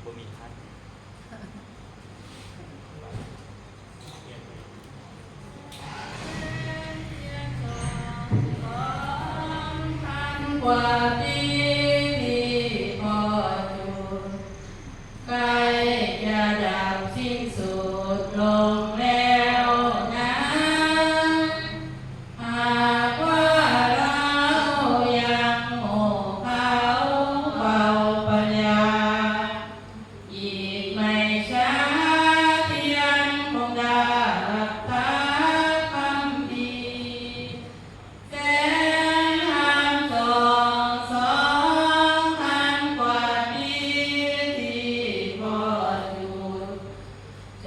บ่มีท่านกว่าดีพอจุดใกล้จะดับสิ้นสุดลงแล้วนะหากว่าเรายังโง่เขาเบาปัญญาอีกไม่ช้าเที่ยงคงได้รับทานคำดีแสงธรรมส่องสองทันกว่าดีที่พอจุด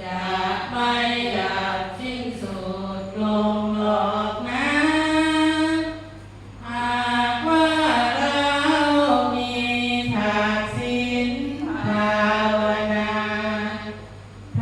จะไม่ดับสิ้นสุดลงหรอกนะหากว่าเรามีทานศีลภาวนาท